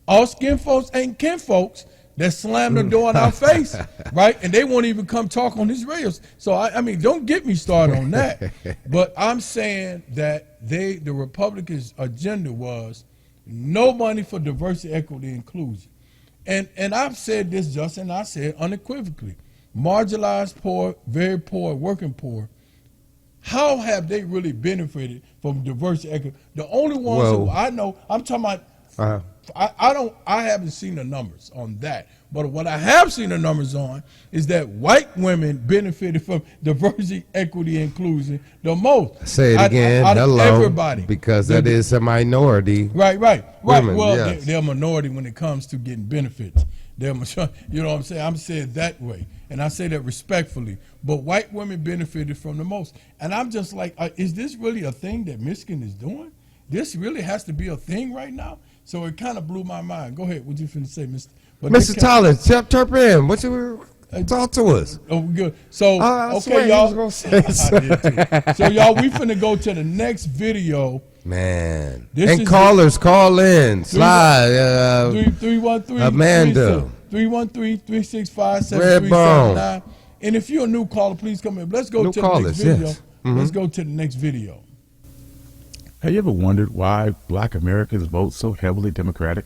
all skin folks and kin folks, that slam the door in our face, right? And they won't even come talk on these radios. So I mean, don't get me started on that. But I'm saying that the Republicans' agenda was no money for diversity, equity, inclusion. And I've said this, Justin, I said unequivocally. Marginalized poor, very poor, working poor. How have they really benefited from diversity, equity? The only ones who I know, I'm talking about. I haven't seen the numbers on that, but what I have seen the numbers on is that white women benefited from diversity, equity, inclusion the most. Say it again. Out of Hello. everybody, Because that is a minority. right. Women, Well, yes. they're a minority when it comes to getting benefits. They're you know what I'm saying? I'm saying that way, and I say that respectfully. But white women benefited from the most, and I'm just like, is this really a thing that Michigan is doing? This really has to be a thing right now. So it kind of blew my mind. Go ahead. What you finna say, Mr. But Mr. Tyler, chirp in. What you talk to us? Oh, good. So I swear okay, you y'all. was gonna say I did too. So y'all, we finna go to the next video. Man. This And is callers, call in. Slide. 313 Amanda. 313-365-7379. And if you're a new caller, please come in. Let's go New to callers, the next video. yes. Let's go to the next video. Have you ever wondered why black Americans vote so heavily Democratic?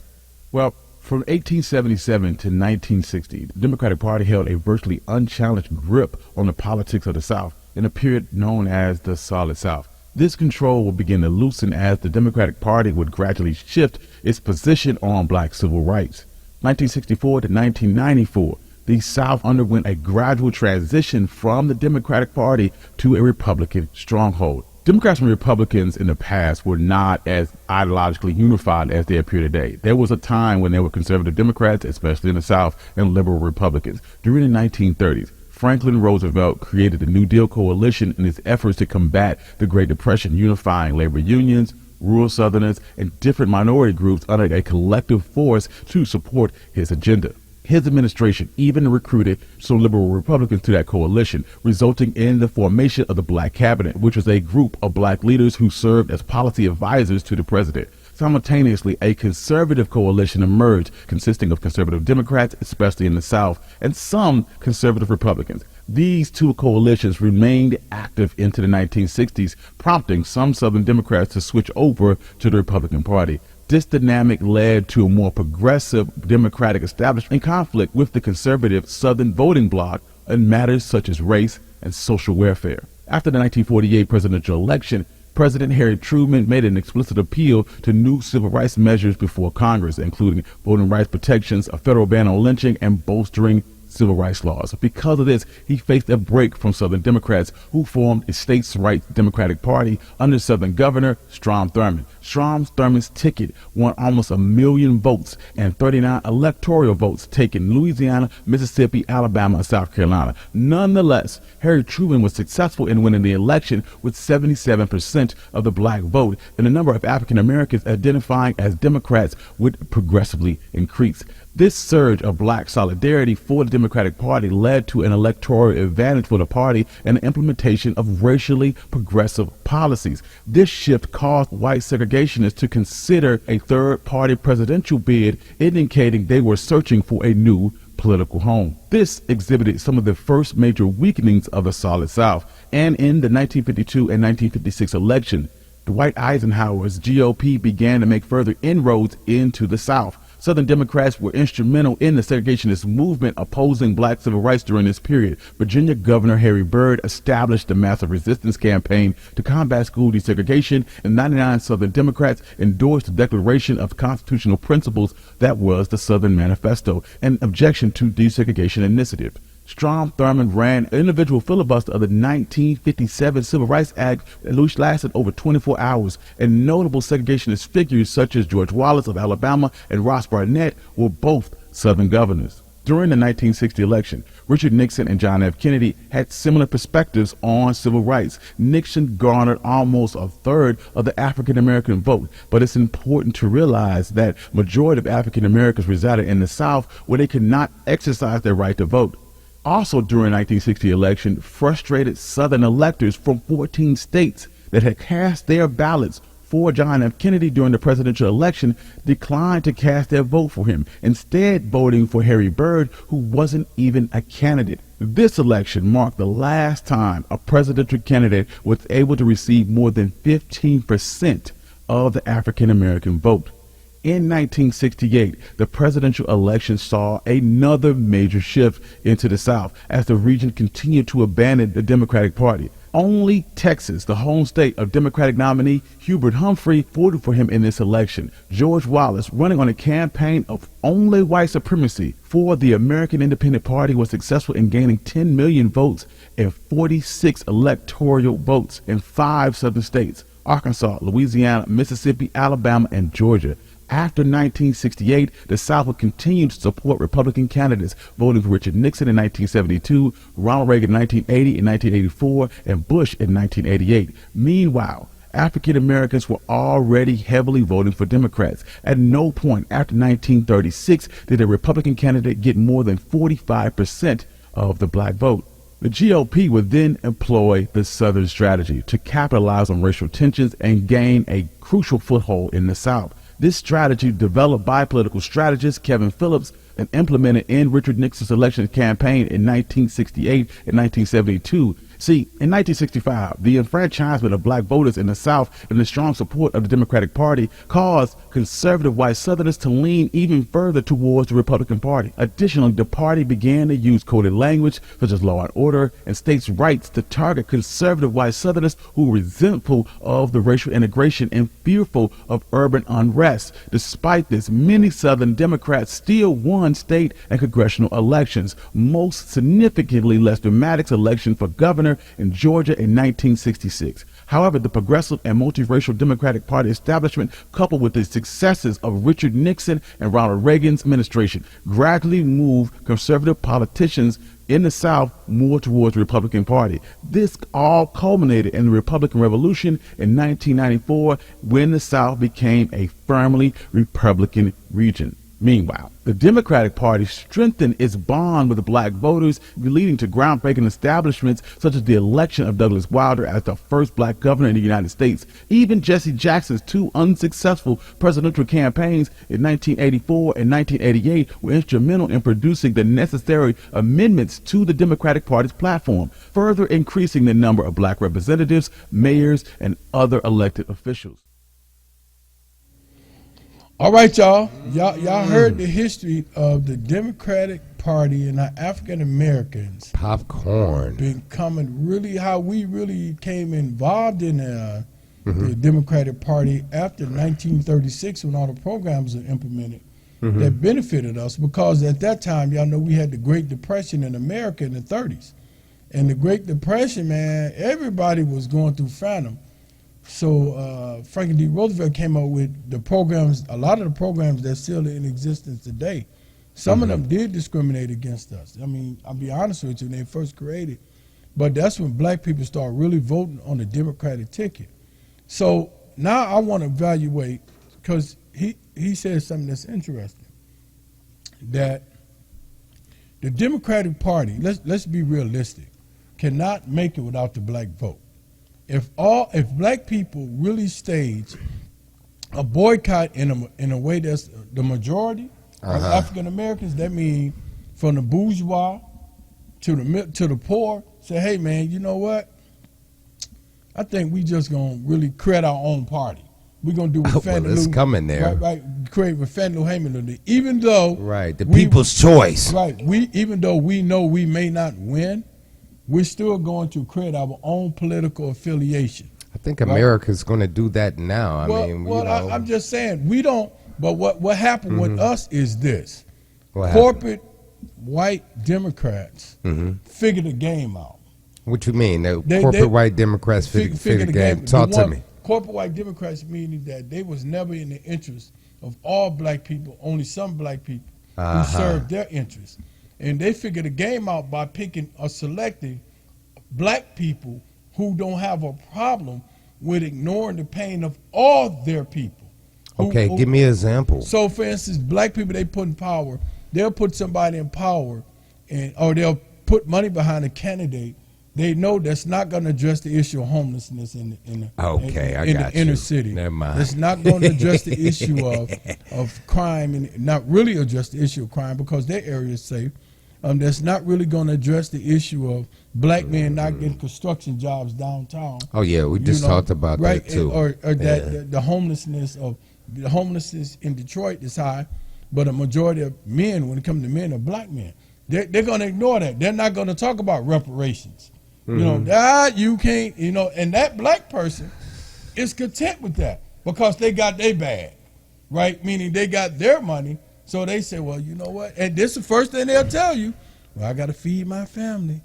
Well, from 1877 to 1960, the Democratic Party held a virtually unchallenged grip on the politics of the South in a period known as the Solid South. This control would begin to loosen as the Democratic Party would gradually shift its position on black civil rights. 1964 to 1994, the South underwent a gradual transition from the Democratic Party to a Republican stronghold. Democrats and Republicans in the past were not as ideologically unified as they appear today. There was a time when there were conservative Democrats, especially in the South, and liberal Republicans. During the 1930s, Franklin Roosevelt created the New Deal coalition in his efforts to combat the Great Depression, unifying labor unions, rural Southerners, and different minority groups under a collective force to support his agenda. His administration even recruited some liberal Republicans to that coalition, resulting in the formation of the Black Cabinet, which was a group of black leaders who served as policy advisors to the president. Simultaneously, a conservative coalition emerged, consisting of conservative Democrats, especially in the South, and some conservative Republicans. These two coalitions remained active into the 1960s, prompting some Southern Democrats to switch over to the Republican Party. This dynamic led to a more progressive Democratic establishment in conflict with the conservative Southern voting bloc in matters such as race and social welfare. After the 1948 presidential election, President Harry Truman made an explicit appeal to new civil rights measures before Congress, including voting rights protections, a federal ban on lynching, and bolstering civil rights laws. Because of this, he faced a break from Southern Democrats, who formed a states' rights Democratic Party under Southern Governor Strom Thurmond. Strom Thurmond's ticket won almost 1 million votes and 39 electoral votes taken in Louisiana, Mississippi, Alabama, and South Carolina. Nonetheless, Harry Truman was successful in winning the election with 77% of the black vote, and the number of African Americans identifying as Democrats would progressively increase. This surge of black solidarity for the Democratic Party led to an electoral advantage for the party and the implementation of racially progressive policies. This shift caused white segregationists to consider a third-party presidential bid, indicating they were searching for a new political home. This exhibited some of the first major weakenings of the Solid South, and in the 1952 and 1956 election, Dwight Eisenhower's GOP began to make further inroads into the South. Southern Democrats were instrumental in the segregationist movement opposing black civil rights during this period. Virginia Governor Harry Byrd established the Massive Resistance Campaign to combat school desegregation, and 99 Southern Democrats endorsed the Declaration of Constitutional Principles that was the Southern Manifesto, an objection to desegregation initiative. Strom Thurmond ran an individual filibuster of the 1957 Civil Rights Act, which lasted over 24 hours, and notable segregationist figures such as George Wallace of Alabama and Ross Barnett were both Southern governors. During the 1960 election, Richard Nixon and John F. Kennedy had similar perspectives on civil rights. Nixon garnered almost a third of the African American vote, but it's important to realize that majority of African Americans resided in the South where they could not exercise their right to vote. Also during the 1960 election, frustrated Southern electors from 14 states that had cast their ballots for John F. Kennedy during the presidential election declined to cast their vote for him, instead voting for Harry Byrd, who wasn't even a candidate. This election marked the last time a presidential candidate was able to receive more than 15% of the African American vote. In 1968, the presidential election saw another major shift into the South as the region continued to abandon the Democratic Party. Only Texas, the home state of Democratic nominee Hubert Humphrey, voted for him in this election. George Wallace, running on a campaign of only white supremacy for the American Independent Party, was successful in gaining 10 million votes and 46 electoral votes in 5 southern states: Arkansas, Louisiana, Mississippi, Alabama, and Georgia. After 1968, the South would continue to support Republican candidates, voting for Richard Nixon in 1972, Ronald Reagan in 1980 and 1984, and Bush in 1988. Meanwhile, African Americans were already heavily voting for Democrats. At no point after 1936 did a Republican candidate get more than 45% of the black vote. The GOP would then employ the Southern strategy to capitalize on racial tensions and gain a crucial foothold in the South. This strategy, developed by political strategist Kevin Phillips and implemented in Richard Nixon's election campaign in 1968 and 1972. See, in 1965, the enfranchisement of black voters in the South and the strong support of the Democratic Party caused conservative white Southerners to lean even further towards the Republican Party. Additionally, the party began to use coded language such as law and order and states' rights to target conservative white Southerners who were resentful of the racial integration and fearful of urban unrest. Despite this, many Southern Democrats still won state and congressional elections, most significantly less dramatic election for governor in Georgia in 1966. However, the progressive and multiracial Democratic Party establishment, coupled with the successes of Richard Nixon and Ronald Reagan's administration, gradually moved conservative politicians in the South more towards the Republican Party. This all culminated in the Republican Revolution in 1994, when the South became a firmly Republican region. Meanwhile, the Democratic Party strengthened its bond with black voters, leading to groundbreaking establishments such as the election of Douglas Wilder as the first black governor in the United States. Even Jesse Jackson's 2 unsuccessful presidential campaigns in 1984 and 1988 were instrumental in producing the necessary amendments to the Democratic Party's platform, further increasing the number of black representatives, mayors, and other elected officials. All right, y'all. Y'all heard the history of the Democratic Party and how African Americans Popcorn. becoming really how we really came involved in the Democratic Party after 1936, when all the programs were implemented that benefited us. Because at that time, y'all know we had the Great Depression in America in the 30s. And the Great Depression, man, everybody was going through phantom. So Franklin D. Roosevelt came up with the programs, a lot of the programs that's still in existence today. Some of them did discriminate against us. I mean, I'll be honest with you, when they first created. But that's when black people started really voting on the Democratic ticket. So now I want to evaluate, because he said something that's interesting. that the Democratic Party, let's be realistic, cannot make it without the black vote. If black people really stage a boycott in a way that's the majority of African Americans, that means from the bourgeois to the poor, say, hey man, you know what? I think we just gonna really create our own party. We're gonna do what well, it's coming there. Right, create what Fannie Lou, even though the people's choice. Right. Even though we know we may not win, we're still going to create our own political affiliation. I think America's going to do that now. I'm just saying we don't. But what happened with us is this: corporate white Democrats figured the game out. What you mean? Corporate white Democrats figured the game. Talk to me. Corporate white Democrats meaning that they was never in the interest of all black people, only some black people who served their interests. And they figured the game out by picking or selecting black people who don't have a problem with ignoring the pain of all their people. Okay, give me an example. So, for instance, black people, they put in power, they'll put somebody in power, or they'll put money behind a candidate. They know that's not going to address the issue of homelessness in the inner city. Never mind. It's not going to address the issue of crime, and not really address the issue of crime because their area is safe. That's not really going to address the issue of black men not getting construction jobs downtown. Oh yeah, we just talked about that too. Or that the homelessness in Detroit is high, but a majority of men, when it comes to men, are black men. They're going to ignore that. They're not going to talk about reparations. You know, you can't. You know, and that black person is content with that because they got their bag, right? Meaning they got their money. So they say, well, you know what? And this is the first thing they'll tell you. Well, I got to feed my family.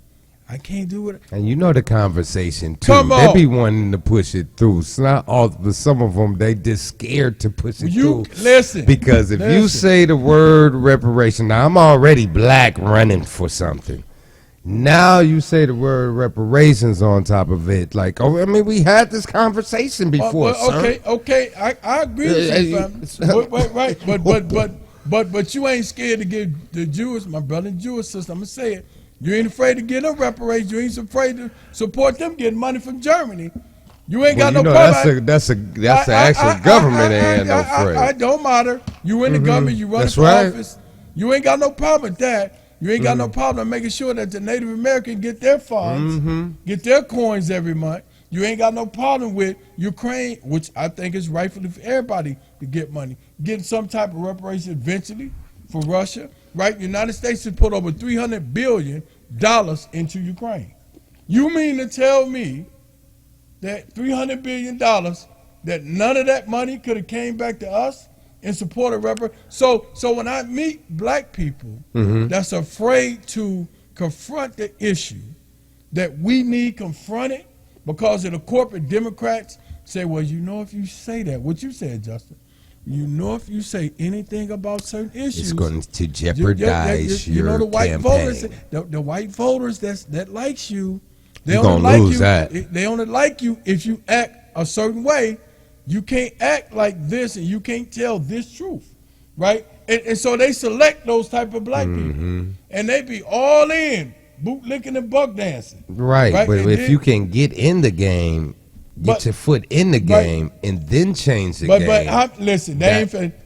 I can't do it. And you know the conversation, too. Come on. They be wanting to push it through. It's not all, but some of them, they just scared to push it through. Listen. Because if you say the word reparation, now I'm already black running for something. Now you say the word reparations on top of it. Like, oh, I mean, we had this conversation before, sir. Okay. I agree with you, right. But you ain't scared to give the Jewish, my brother and Jewish sister, I'm going to say it. You ain't afraid to get them reparations. You ain't afraid to support them getting money from Germany. You ain't got no problem. That's the actual government ain't no afraid. I don't matter. You in the government, you run for office. You ain't got no problem with that. You ain't got no problem making sure that the Native Americans get their funds, get their coins every month. You ain't got no problem with Ukraine, which I think is rightfully for everybody to get money, getting some type of reparation eventually for Russia, right? The United States has put over $300 billion into Ukraine. You mean to tell me that $300 billion, that none of that money could have came back to us in support of reparation? So when I meet black people that's afraid to confront the issue that we need confronted because of the corporate Democrats, say, well, you know, if you say that, what you said, Justin, you know, if you say anything about certain issues, it's going to jeopardize your the white campaign. Voters, the white voters that likes you, you're going to lose that. They only like you if you act a certain way. You can't act like this, and you can't tell this truth, right? And so they select those type of black people, and they be all in, bootlicking and buck dancing. Right? But and if you can get in the game, get your foot in the game, and then change the game. But listen,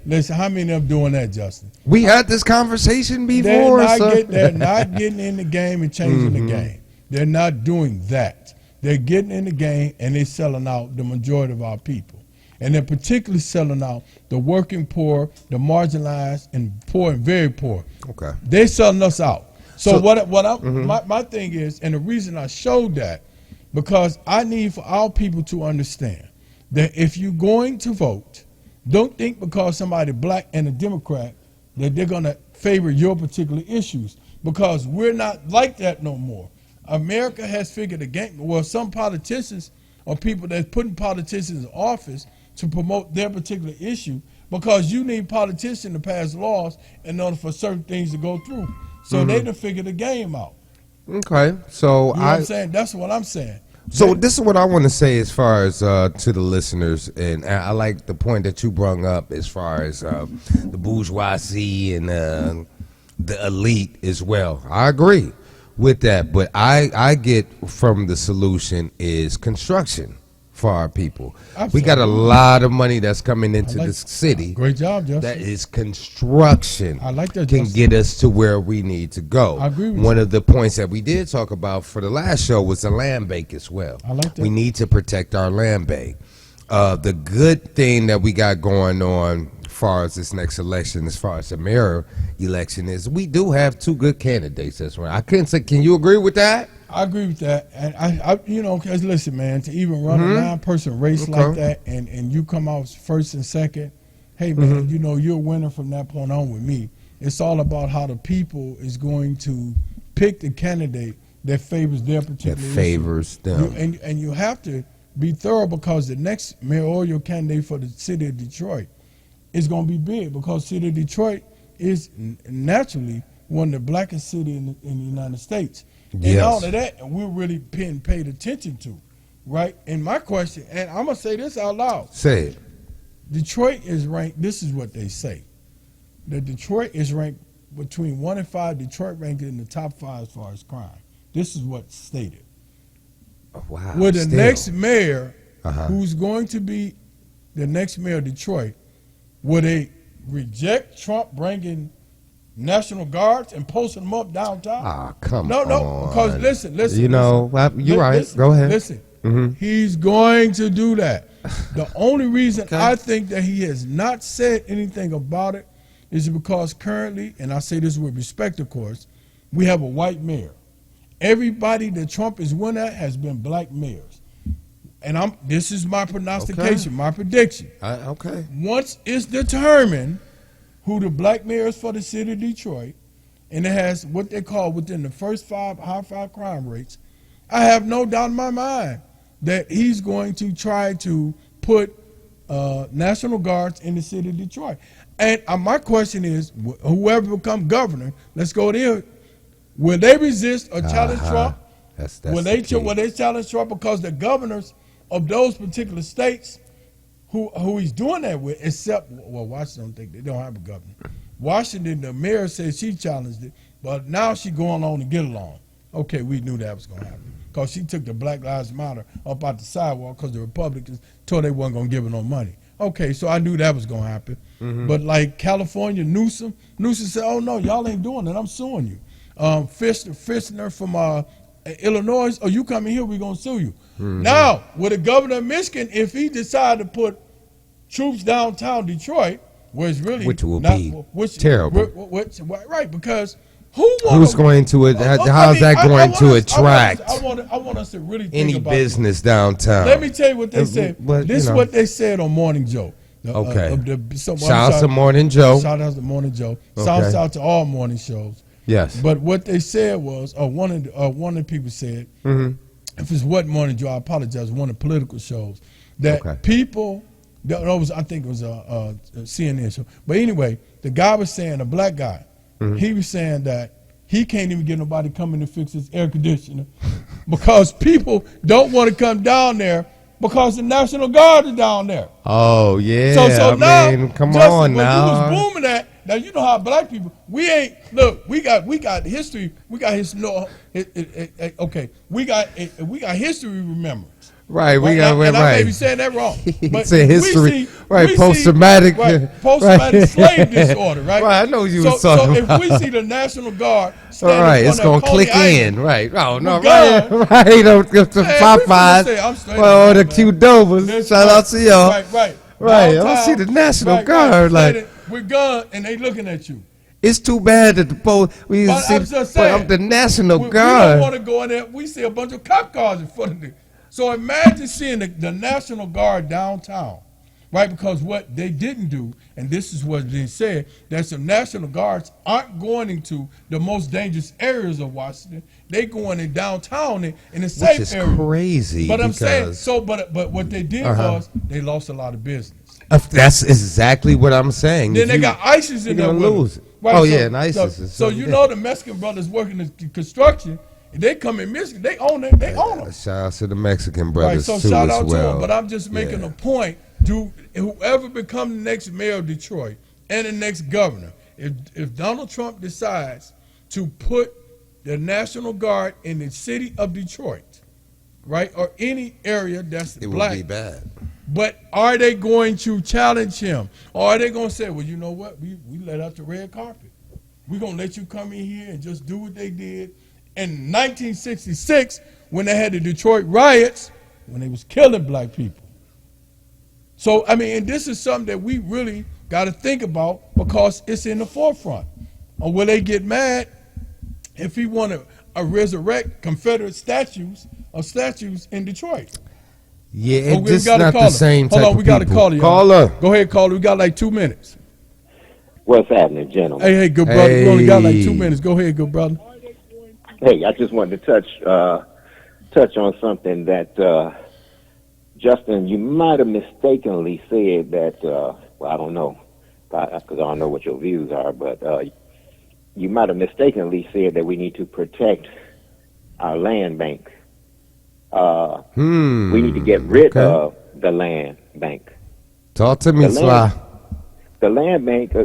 listen. How many of them doing that, Justin? We had this conversation before. They're not getting in the game and changing the game. They're not doing that. They're getting in the game and they're selling out the majority of our people. And they're particularly selling out the working poor, the marginalized, and poor and very poor. Okay. They're selling us out. So my thing is, and the reason I showed that, because I need for our people to understand that if you're going to vote, don't think because somebody black and a Democrat that they're going to favor your particular issues, because we're not like that no more. America has figured the game. Well, some politicians or people that's putting politicians in office to promote their particular issue, because you need politicians to pass laws in order for certain things to go through. So they done figure the game out. Okay, so you know what I'm saying? That's what I'm saying. So this is what I want to say as far as to the listeners, and I like the point that you brought up as far as the bourgeoisie and the elite as well. I agree with that, but I get from the solution is construction for our people. Absolutely. We got a lot of money that's coming into this city. Great job, Justin. That is construction. I like that, can Justin. get us to where we need to go. I agree with One you. of the points that we did talk about for the last show was the land bank as well. I like that. We need to protect our land bank. The good thing that we got going on as far as this next election, as far as the mayor election, is we do have two good candidates that's right. I couldn't say, can you agree with that? I agree with that, and I you know, cause listen, man, to even run a 9-person race like that, and you come out first and second, hey man, you know you're a winner from that point on with me. It's all about how the people is going to pick the candidate that favors their particular That issue. favors them. And you have to be thorough, because the next mayoral candidate for the city of Detroit is going to be big, because city of Detroit is naturally one of the blackest cities in the United States. Yes. And all of that, and we're really being paid attention to, right? And my question, and I'm going to say this out loud. Say it. Detroit is ranked, this is what they say, that Detroit is ranked between 1 and 5, Detroit ranked in the top 5 as far as crime. This is what's stated. Oh, wow. With the Still. next mayor, Uh-huh. who's going to be the next mayor of Detroit, will they reject Trump bringing National Guards and posting them up downtown? Ah, come no, on. No, because listen. You know, you're right. Listen, Go ahead. Listen, he's going to do that. The only reason I think that he has not said anything about it is because currently, and I say this with respect, of course, we have a white mayor. Everybody that Trump is winning at has been black mayors. And this is my prognostication, my prediction. Okay. Once it's determined who the black mayor is for the city of Detroit, and it has what they call within the first 5 high 5 crime rates, I have no doubt in my mind that he's going to try to put National Guards in the city of Detroit. And my question is, whoever becomes governor, let's go there. Will they resist or challenge Trump? That's Will they challenge Trump, because the governors of those particular states who he's doing that with, except, well, Washington, they don't have a governor. Washington, the mayor said she challenged it, but now she going on to get along. Okay, we knew that was going to happen, because she took the Black Lives Matter up out the sidewalk because the Republicans told they wasn't going to give her no money. Okay, so I knew that was going to happen. But like California, Newsom said, oh, no, y'all ain't doing it. I'm suing you. Fishner from Illinois, oh, you come in here, we're going to sue you. Now, with the governor of Michigan, if he decided to put troops downtown Detroit, where it's really which will be terrible. Right, because who's going to it? How's that going to attract I want us to really think any about business downtown? Let me tell you what they said. But, this is what they said on Morning Joe. Okay. Shout out to Morning Joe. Shout out to Morning Joe. Okay. Shout out to all morning shows. Yes. But what they said was, one of the people said, if it's what Morning Joe, I apologize, one of the political shows, that people, I think it was a CNN show. But anyway, the guy was saying, a black guy, he was saying that he can't even get nobody coming to fix his air conditioner because people don't want to come down there because the National Guard is down there. Oh, yeah. So now, come Justin, on now. You was booming that. Now, you know how black people, we got history. We got history. Okay, we got history remembrance. Right, we got and I may be right. saying that wrong. But Say history, post-traumatic, post-traumatic slave disorder, right? Right, I know you was talking about. So if we see the National Guard, all right, it's gonna click in, right? Oh no, right, Popeyes. Well, the Qdovas. Shout out to y'all. Right. I see the National Guard, like we're gone, and they looking at you. It's too bad that the we see the National Guard. We don't want to go in there. We see a bunch of cop cars in front of it. So imagine seeing the National Guard downtown, right? Because what they didn't do, and this is what they said, that some National Guards aren't going into the most dangerous areas of Washington. They going in downtown in the safe area. Which is crazy. But I'm saying, but what they did was they lost a lot of business. That's exactly what I'm saying. Then they got ISIS in there with lose them. Right? Oh, yeah, and ISIS is so you know the Mexican brothers working in construction. They come in Michigan, they own it. They own them. Shout out to the Mexican brothers so too shout as out well. to them. But I'm just making a point. To whoever become the next mayor of Detroit and the next governor, if Donald Trump decides to put the National Guard in the city of Detroit, right, or any area that's black, would be bad. But are they going to challenge him? Or are they going to say, well, you know what? We let out the red carpet. We're going to let you come in here and just do what they did in 1966 when they had the Detroit riots, when they was killing black people. So, I mean, and this is something that we really got to think about because it's in the forefront. Or will they get mad if he want to resurrect Confederate statues or statues in Detroit? Yeah, it's just not the same type of people. Hold on, we got a caller. Caller. Go ahead, caller. We got like 2 minutes. What's happening, gentlemen? Hey, good brother. We only got like 2 minutes. Go ahead, good brother. Hey, I just wanted to touch on something that Justin, you might have mistakenly said that. Well, I don't know, because I don't know what your views are, but you might have mistakenly said that we need to protect our land bank. We need to get rid of the land bank. Talk to me, Sly. The land bank, I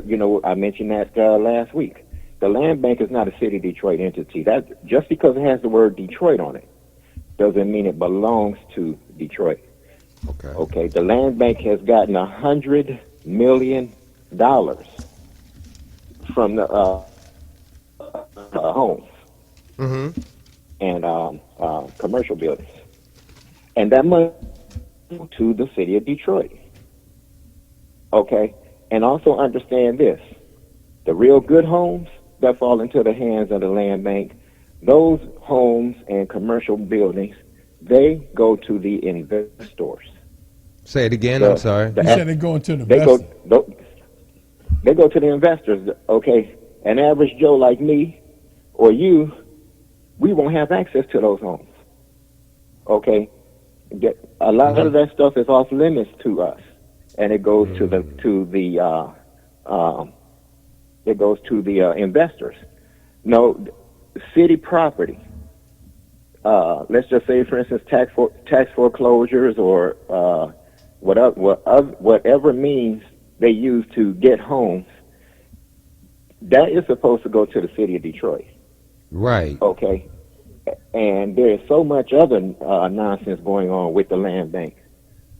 mentioned that last week. The land bank is not a city of Detroit entity. That just because it has the word Detroit on it doesn't mean it belongs to Detroit. Okay. The land bank has gotten $100 million from the homes and commercial buildings, and that money to the city of Detroit. Okay, and also understand this: the real good homes that fall into the hands of the land bank, those homes and commercial buildings, they go to the investors. Say it again. I'm sorry. You said they go into the investors. They go to the investors. Okay, an average Joe like me or you, we won't have access to those homes. Okay, a lot of that stuff is off limits to us, and it goes to the investors. No, city property. Let's just say, for instance, tax foreclosures or whatever means they use to get homes. That is supposed to go to the city of Detroit. Right. Okay. And there is so much other nonsense going on with the land bank.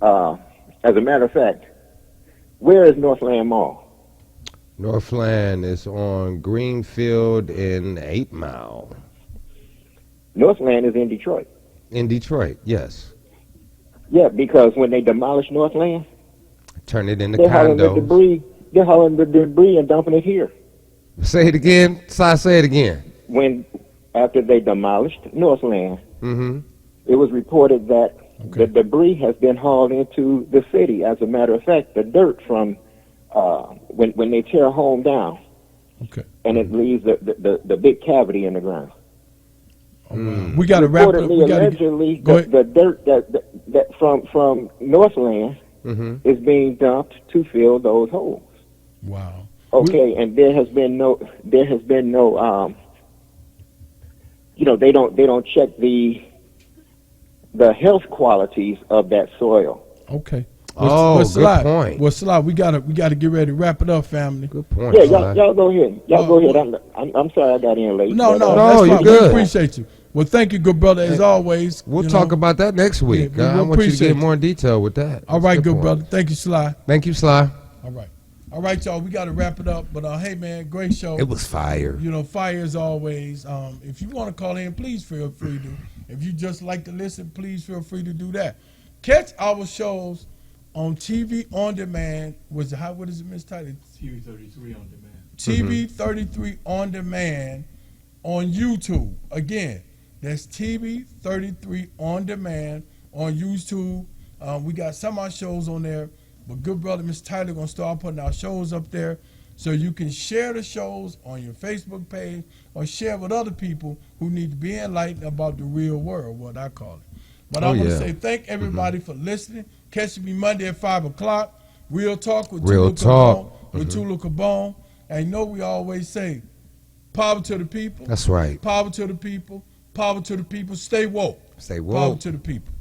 As a matter of fact, where is Northland Mall? Northland is on Greenfield and 8 Mile. Northland is in Detroit. In Detroit, yes. Yeah, because when they demolish Northland, turn it into they're hauling condos. the debris. They're hauling the debris and dumping it here. Say it again. Say it again. After they demolished Northland, it was reported that the debris has been hauled into the city. As a matter of fact, the dirt from when they tear a home down, and it leaves the big cavity in the ground. We got to wrap it up. Allegedly, the dirt that from Northland is being dumped to fill those holes. Wow. Okay, and there has been no they don't check the health qualities of that soil. Okay. Good point. Well, Sly, we gotta get ready to wrap it up, family. Good point. Yeah, y'all go ahead. Go ahead. I'm sorry I got in late. No, you're good. We appreciate you. Well, thank you, good brother, as always. We'll talk about that next week. I want you to get more detail with that. All right, good brother. Thank you, Sly. Thank you, Sly. All right, y'all. We got to wrap it up. But hey, man, great show. It was fire. Fire as always. If you want to call in, please feel free to. If you just like to listen, please feel free to do that. Catch our shows on TV on demand. What is it, Miss Tidy? TV 33 on demand. TV 33 on demand on YouTube. Again, that's TV 33 on demand on YouTube. We got some of our shows on there. But good brother, Mr. Tyler, going to start putting our shows up there so you can share the shows on your Facebook page or share with other people who need to be enlightened about the real world, what I call it. But I want to say thank everybody for listening. Catch me Monday at 5 o'clock. Real Talk with Tula Cabone. And we always say, power to the people. That's right. Power to the people. Power to the people. Stay woke. Stay woke. Power to the people.